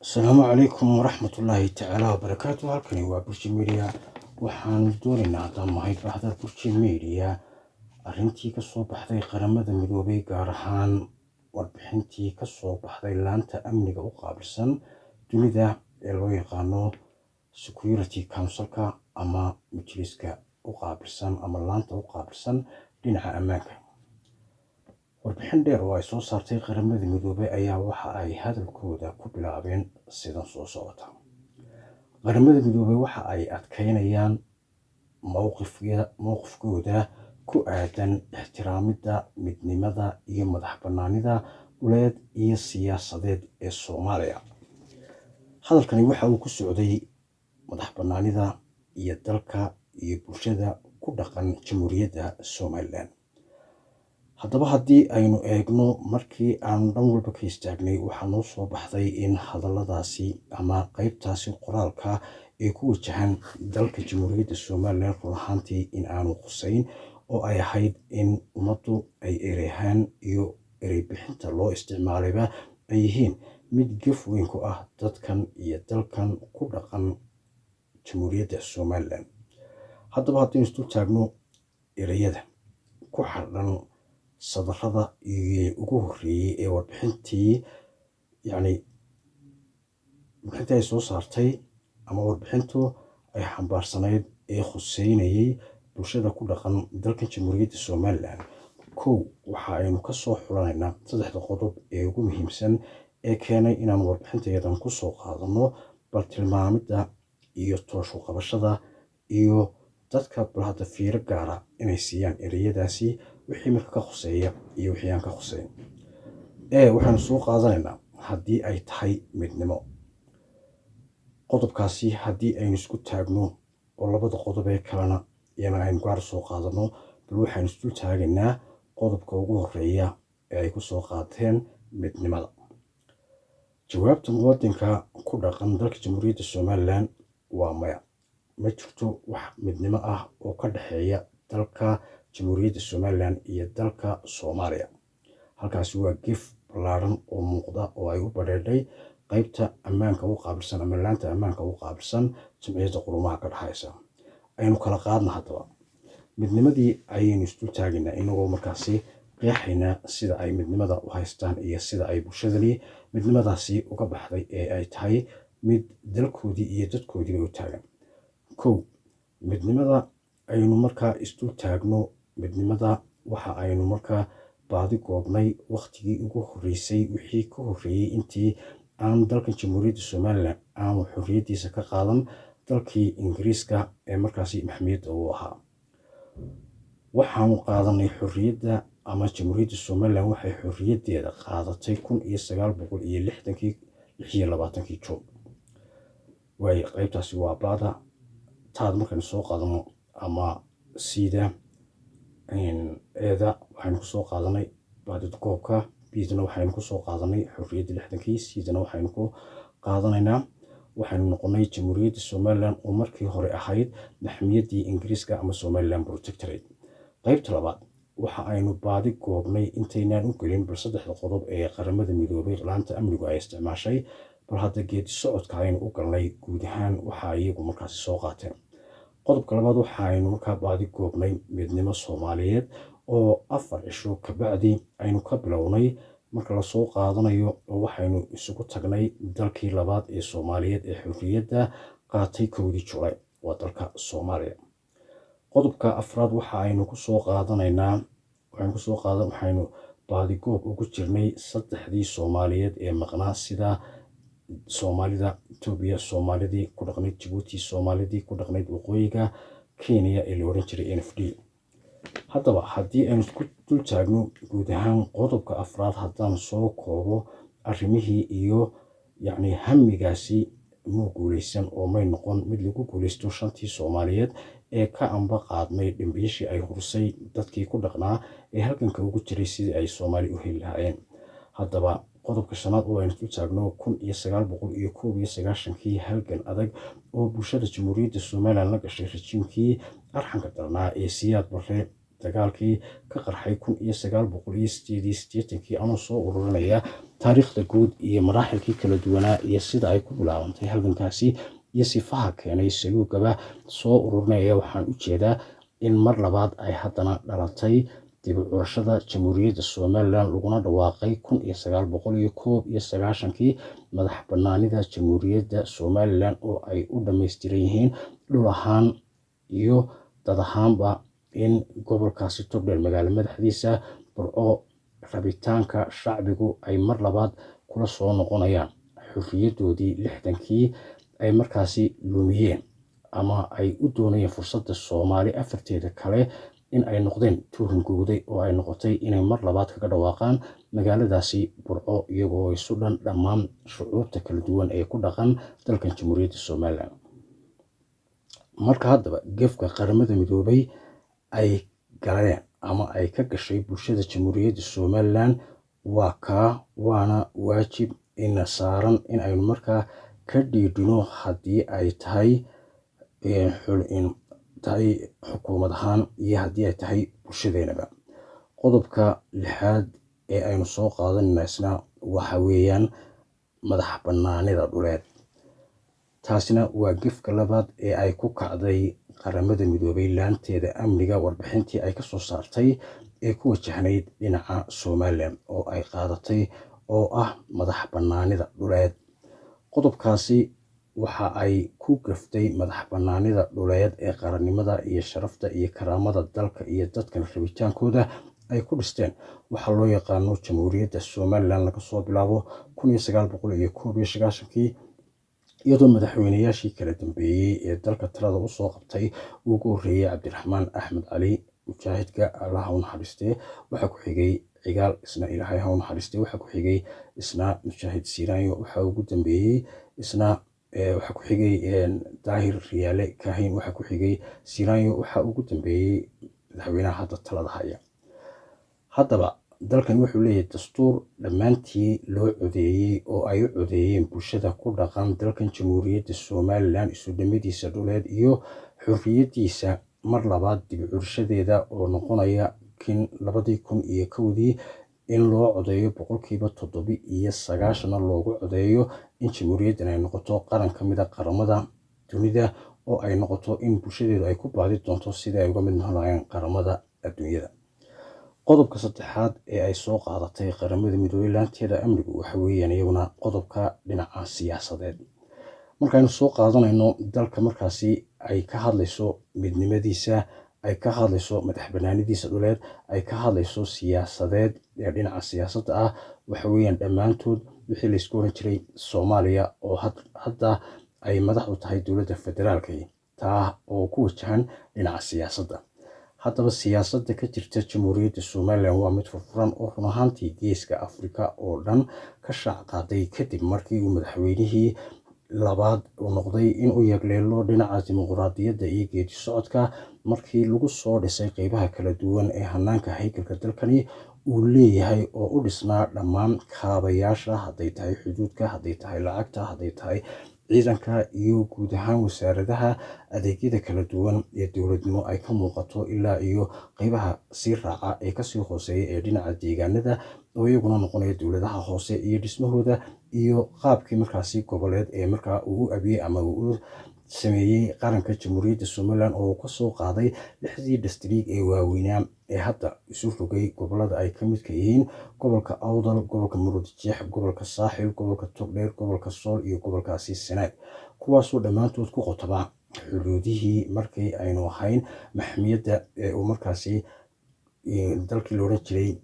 السلام عليكم ورحمة الله تعالى وبركاته. halkani waa Bulsho Media. waxaan doonaynaa haddaan nahay bahda Bulsho Media arrintii ka soo baxday qaramada midoobay gaar ahaan warbixintii ka soo baxday laanta amniga u qaabilsan dunida ee loo yaqaano Security Council-ka ama majliska u qaabilsan ama laanta u qaabilsan dhinaca ammaanka. warbixin dheer oo ay soo saartay qaramada midoobay ayaa waxa ay hadalkooda ku bilaabeen sidan soo socota. qaramada midoobay waxa ay adkeynayaan mowqifkooda ku aadan ixtiraamida midnimada iyo madaxbannaanida dhuleed iyo siyaasadeed ee Soomaaliya. hadalkani waxa uu ku socday madaxbannaanida iyo dalka iyo bulshada ku dhaqan Jamhuuriyadda Somaliland. haddaba haddii aynu eegno markii aan dhan walba ka istaagnay waxaa noo soo baxday in hadalladaasi ama qaybtaasi qoraalka ee ku wajahan dalka Jamhuuriyadda Somaliland run ahaantii in aanu qusayn oo ay ahayd in ummaddu ay ereyahaan iyo erey bixinta loo isticmaalayba ay yihiin mid gaf weyn ku ah dadkan iyo dalkan ku dhaqan Jamhuuriyadda Somaliland. haddaba haddaynu isdul taagno ereyada ku xardhan sadarrada iyo ugu horreeyay ee warbixintii ay soo saartay ama warbixintu ay xambaarsanayd ee khuseynayay bulshada ku dhaqan dalka Jamhuuriyadda Somaliland. waxa aynu ka soo xulanaynaa 3 qodob ee ugu muhiimsan ee keenay inaan warbixinteedan ku soo qaadano bal tilmaamida iyo toosho qabashada iyo dadka balhada fiiro gaara inay siiyaan ereyadaasi wixii marka ka khuseeya iyo wixii aan ka khuseyn. waxaanu soo qaadanaynaa haddii ay tahay midnimo. qodobkaasi haddii aynu isku taagno oo labada qodob ee kalena iyana aynu gaar soo qaadano bal waxaanu isdul taagaynaa qodobka ugu horreeya ee ay ku soo qaateen midnimada. jawaabta muwaadinka ku dhaqan dalka Jamhuuriyadda Somaliland waa maya. ma jirto wax midnimo ah oo ka dhexeeya dalka Jamhuuriyadda Somaliland iyo dalka Soomaaliya. halkaasi waa gif ballaaran oo muuqda oo ay u badheedhay qaybta ammaanka u qaabilsan ama laanta ammaanka u qaabilsan Jamciyadda Quruumaha ka dhaxaysa. aynu kala qaadna haddaba midnimadii ayaynu isdul taagaynaa inagoo markaasi qeexaynaa sida ay midnimada u haystaan iyo sida ay bulshadani midnimadaasi uga baxday ee ay tahay mid dalkoodii iyo dadkoodiiba u taagan. midnimada aynu markaa isdul taagno midnimada waxa aynu markaa baadi goobnay waqtigii ugu horreysay wixii ka horreeyay intii aan dalka Jamhuuriyadda Somaliland aanu xorriyadiisa ka qaadan dalkii Ingiriiska ee markaasi maxmiyadda uu ahaa. waxaanu qaadanay xorriyadda ama Jamhuuriyadda Somaliland waxay xorriyaddeeda qaadatay 1926 Juun. qaybtaasi waa baada taad markaynu soo qaadano ama siida eeda waxaynu ku soo qaadanay baadid koobka biidna waxaynu ku soo qaadanay xorriyadda 60kii siidana waxaynu ku qaadanaynaa waxaynu noqonay Jamhuuriyadda Somaliland oo markii hore ahayd maxmiyaddii Ingiriiska ama Somaliland Protectorate. qaybta labaad waxa aynu baadi goobnay intaynaan u gelin bal 3 qodob ee qaramada midoobay laanta amnigu ay isticmaashay bal hadda geedi socodka aynu u galnay guud ahaan waxa iyagu markaasi soo qaateen. qodobka labaad waxa aynu markaa baadi goobnay midnimo Soomaaliyeed oo 4 cisho ka bacdi aynu ka bilownay marka la soo qaadanayo oo waxaynu isugu tagnay dalkii labaad ee Soomaaliyeed ee xorriyadda qaatay 1 July waa dalka Soomaaliya. qodobka afraad waxa aynu ku soo qaadanaynaa waxaynu baadi goob ugu jirnay 3dii Soomaaliyeed ee maqnaa sida Soomaalida Itoobiya Soomaalidii ku dhaqnayd Djibouti Soomaalidii ku dhaqnayd waqooyiga Kenya ee la oran jiray NFD. haddaba haddii aynu isku dul taagno guud ahaan qodobka afraad haddaan soo koobo arrimihii iyo hamigaasi muu guuleysan oo may noqon mid lagu guuleysto 5tii Soomaaliyeed ee ka amba qaadmay dhimbiishii ay hursay dadkii ku dhaqnaa ee halganka ugu jiray sidii ay Soomaali u heli lahaayeen. haddaba qodobka shanaad oo aynu ku taagno 1991 halgan adag oo bulshada jamhuuriyadda Soomaaliland la gashay rajiimkii arxanka darnaa ee Siyaad Barre dagaalkii ka qarxay 1988 anoo soo ururinaya taariikhda guud iyo maraaxilkii kala duwanaa iyo sida ay ku bilaabantay halgankaasi iyo sifaha keenay saluugaba soo ururinaya waxaan u jeedaa in mar labaad ay haddana dhalatay dib u curashada jamhuuriyadda Soomaaliland laguna dhawaaqay 1991 madax bannaanida jamhuuriyadda Soomaaliland oo ay u dhameystiran yihiin dhul ahaan iyo dad ahaanba in gobolkaasi Togdheer magaalo madaxdiisa Burco rabitaanka shacbigu ay mar labaad kula soo noqonayaan xurriyadoodii 60kii ay markaasi lumiyeen ama ay u doonayeen fursadda Soomaali afarteeda kale in ay noqdeen tuhungooday oo ay noqotay inay mar labaad kaga dhawaaqaan magaaladaasi Burco iyagoo isu dhan dhammaan shucuubta kala duwan ee ku dhaqan dalkan jamhuuriyadda Soomaaliland. Marka haddaba gefka qaramada midoobay ay galeen ama ay ka gashay bulshada jamhuuriyadda Soomaaliland waana waajib ina saaran in aynu markaa ka dhiidhino haddii ay tahay xukuumad ahaan iyo haddii ay tahay bulshadeenaba. Qodobka 6aad ee aynu soo qaadanaysna waxa weeyaan madax bannaanida dhuleed. taasina waa gefka labaad ee ay ku kacday qaramada midoobay laanteeda amniga warbixintii ay ka soo saartay ee ku wajahnayd dhinaca Soomaaliland oo ay qaadatay oo ah madax bannaanida dhuleed. qodobkaasi waxa ay ku gaftay madax bannaanida dhuleed ee qarannimada iyo sharafta iyo karaamada dalka iyo dadkan rabitaankooda ay ku dhisteen waxa loo yaqaano jamhuuriyadda Soomaaliland laga soo bilaabo 1991 iyadoo madaxweynayaashii kala dambeeyay ee dalka talada u soo qabtay ugu horeeyay Cabdiraxmaan Axmed Cali mujaahidka Allah ha u naxariistee waxa ku xigay cigaal isna Ilaahay ha u naxariistee waxa ku xigay isna mujaahid Siiraanyo waxa ugu dambeeyay isna waxa ku xigay Daahir Riyaale Kaahin waxa ku xigay Siiraanyo waxa ugu dambeeyay madaxweynaha hadda talada haya. haddaba dalkan wuxuu leeyahay dastuur dhammaantii loo codeeyay oo ay u codeeyeen bulshada ku dhaqan dalkan jamhuuriyadda Soomaaliland isu dhimadiisa dhuleed iyo xurriyadiisa mar labaad dib u curshadeeda oo noqonaya 2001 in loo codeeyo 7% loogu codeeyo in jamhuuriyaddan ay noqoto qaran ka mid ah qaramada dunida oo ay noqoto in bulshadeedu ay ku baadi doonto sidii ay uga mid noqonayaan qaramada adduunyada. qodobka 3aad ee ay soo qaadatay qaramada midoobay laanteeda amnigu waxa weeyaan iyaguna qodobka dhinaca siyaasadeed. markaaynu soo qaadanayno dalka markaasi ay ka hadlayso midnimadiisa ay ka hadlayso madax bannaanidiisa dhuleed ay ka hadlayso siyaasadeed ee dhinaca siyaasadda ah waxa weeyaan dhammaantood wixii la isku oran jiray Soomaaliya oo hadda ay madax u tahay dowladda federaalka taa oo ku wajahan dhinaca siyaasadda. haddaba siyaasadda ka jirta jamhuuriyadda Soomaaliland waa mid furfuran oo run ahaantii geeska Afrika oo dhan ka shaac qaaday kadib markii uu madaxweynihii labaad uu noqday in uu yagleelo dhinaca dimuqraadiyadda iyo geedi socodka markii lagu soo dhisay qaybaha kala duwan ee hanaanka haykalka dalkani uu leeyahay oo u dhisnaa dhammaan kaabayaasha hadday tahay xuduudka hadday tahay lacagta hadday tahay ciidanka iyo guud ahaan wasaaradaha adeegyada kala duwan ee dowladnimo ay ka muuqato ilaa iyo qaybaha sii raaca ee kasii hooseeya ee dhinaca deegaanada oo iyaguna noqonaya dowladaha hoose iyo dhismahooda iyo qaabkii markaasi goboleed ee markaa ugu abiyey ama uu sameeyey qaranka jamhuuriyadda Soomaaliland oo ka soo qaaday 6 district ee waaweynaa ee hadda isu rogay gobolada ay ka midka yihiin gobolka Awdal, gobolka Murudijeex, gobolka Saaxil, gobolka Togdheer, gobolka Sool iyo gobolkaasi Sanaag kuwaasoo dhammaantood ku qotaba xuduudihii markii aynu ahayn maxmiyadda ee uu markaasi dalkii loo oran jiray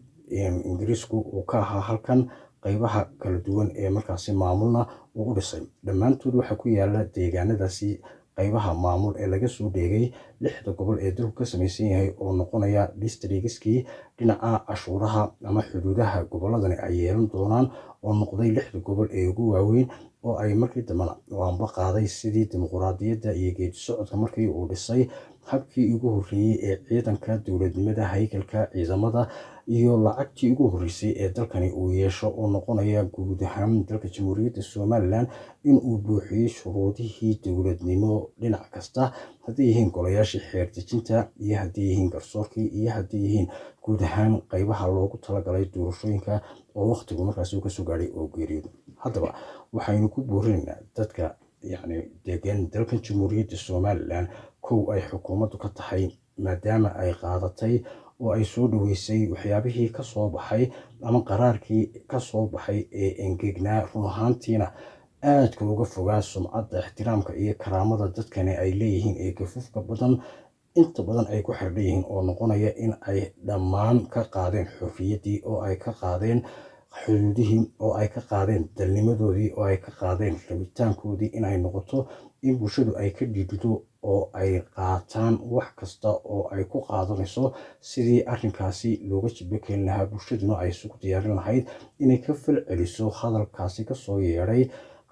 Ingiriisku uu ka ahaa halkan qaybaha kala duwan ee markaasi maamulna ugu dhisay. dhammaantood waxa ku yaala deegaanadaasi qaybaha maamul ee laga soo dheegay 6 gobol ee dalku ka samaysan yahay oo noqonaya districtskii dhinaca cashuuraha ama xuduudaha goboladani ay yeelan doonaan oo noqday 6 gobol ee ugu waaweyn oo ay markii dambena waanba qaaday sidii dimuqraadiyadda iyo geedi socodka markii uu dhisay habkii ugu horreeyey ee ciidanka dowladnimada haykalka ciidamada iyo lacagtii ugu horreysay ee dalkani uu yeesho oo noqonaya guud ahaan dalka jamhuuriyadda somalilan in uu buuxiyey shuruudihii dowladnimo dhinac kasta hadday yihiin golayaashii xeer dejinta iyo hadday yihiin garsoorkii iyo hadday yihiin guud ahaan qaybaha loogu talagalay doorashooyinka oo waqtigu markaasi uu kasoo gaadhay oo geeriyoodo. Haddaba waxaynu ku boorinaynaa dadka degan dalkan jamhuuriyadda somalilan kow ay xukuumaddu ka tahay maadaama ay qaadatay oo ay soo dhaweysay waxyaabihii ka soo baxay ama qaraarkii ka soo baxay ee engegnaa run ahaantiina aadka uga fogaa sumcadda ixtiraamka iyo karaamada dadkani ay leeyihiin ee gafufka badan inta badan ay ku xidhan yihiin oo noqonaya in ay dhammaan ka qaadeen xorriyaddii oo ay ka qaadeen xuduudihii oo ay ka qaadeen dalnimadoodii oo ay ka qaadeen rabitaankoodii inay noqoto in bulshadu ay ka dhiidhido oo ay qaataan wax kasta oo ay ku qaadanayso sidii arrinkaasi looga jibakeen lahaa bulshaduna ay isugu diyaarin lahayd inay ka falceliso hadalkaasi kasoo yeedhay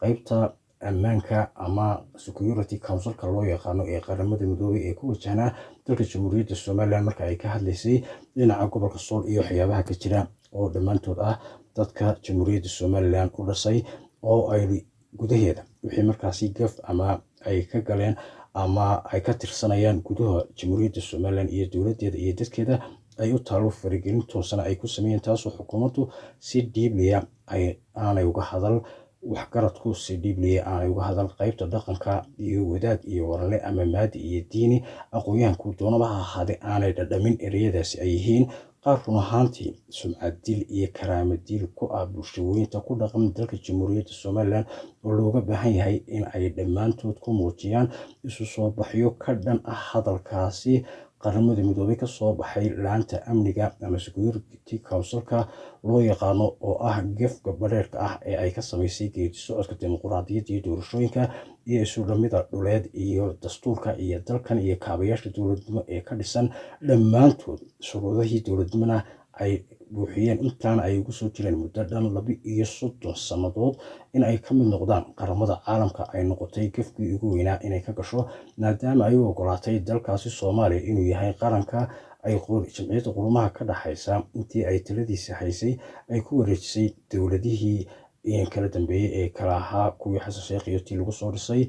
qaybta ammaanka ama security councilka loo yaqaano ee qaramada midoobay ee ku wajahnaa dalka jamhuuriyadda somalilan marka ay ka hadlaysay dhinaca gobolka sool iyo waxyaabaha ka jira oo dhammaantood ah dadka jamhuuriyadda somalilan u dhashay oo ay gudaheeda wixii markaasi gaf ama ay ka galeen ama ay ka tirsanayaan gudaha jamhuuriyadda somalilan iyo dowladdeeda iyo dadkeeda ay u taalo faragelin toosana ay ku sameeyeen taasoo xukuumaddu si dhiibliya aanay uga hadal waxgaradku si dhiibliya aanay uga hadal qaybta dhaqanka iyo wadaad iyo warale ama maadi iyo diini aqoon-yahanku doonaba ha ahaade aanay dhadhamin ereyadaasi ay yihiin qaar run ahaantii sumcad dil iyo karaama dil ku ah bulshooyinta ku dhaqan dalka jamhuuriyadda somalilan oo looga baahan yahay in ay dhammaantood ku muujiyaan isu soo baxyo ka dhan ah hadalkaasi qaramada midoobay ka soo baxay laanta amniga ama security councilka loo yaqaano oo ah gefka badheerka ah ee ay ka samaysay geedi socodka dimuqraadiyadda iyo doorashooyinka iyo isu dhamida dhuleed iyo dastuurka iyo dalkan iyo kaabayaasha dowladnimo ee ka dhisan dhammaantood shuruudihii dowladnimona ay buuxiyeen intaana ay ugu soo jireen muddo dhan 32 sannadood in ay ka mid noqdaan qaramada caalamka ay noqotay gafkii ugu weynaa inay ka gasho maadaama ay u ogolaatay dalkaasi Soomaaliya inuu yahay qaranka ay jamciyadda qurumaha ka dhaxaysa intii ay taladiisa haysay ay ku wareejisay dowladihii kala dambeeyay ee kala ahaa kuwii xasan sheekh iyo tii lagu soo dhisay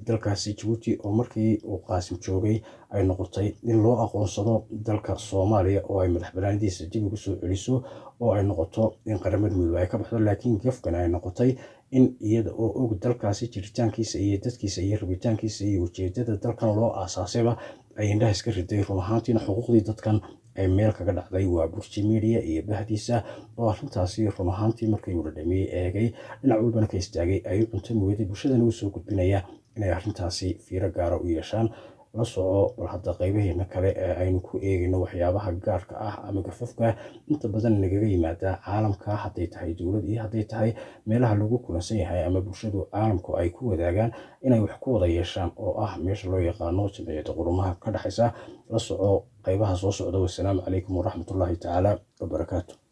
dalkaasi Djibouti oo markii uu Qaasim joogay ay noqotay in loo aqoonsado dalka Soomaaliya oo ay madaxbannaanidiisa dib ugu soo celiso oo ay noqoto in qaramada midoobay ay ka baxdo laakiin gafkan ay noqotay in iyada oo og dalkaasi jiritaankiisa iyo dadkiisa iyo rabitaankiisa iyo ujeedada dalkan loo aasaasayba ay indhaha iska riday run ahaantiina xuquuqdii dadkan ay meel kaga dhacday waa Burji Media iyo bahdiisa oo arrintaasi run ahaantii markii uu dhadhamiyay eegay dhinac walbana ka istaagay ay cunto mooday bulshadana u soo gudbinaya inay arrintaasi fiiro gaar ah u yeeshaan la soco bal hadda qaybaheena kale ee aynu ku eegayno waxyaabaha gaarka ah ama gafafka inta badan nagaga yimaada caalamka hadday tahay dowlad iyo hadday tahay meelaha lagu kulansan yahay ama bulshadu caalamku ay ku wadaagaan inay wax ku wada yeeshaan oo ah meesha loo yaqaano jamciyadda qurumaha ka dhaxaysa la soco qaybaha soo socda. Wassalaamu calaykum waraxmatullaahi tacaala wabarakaatu.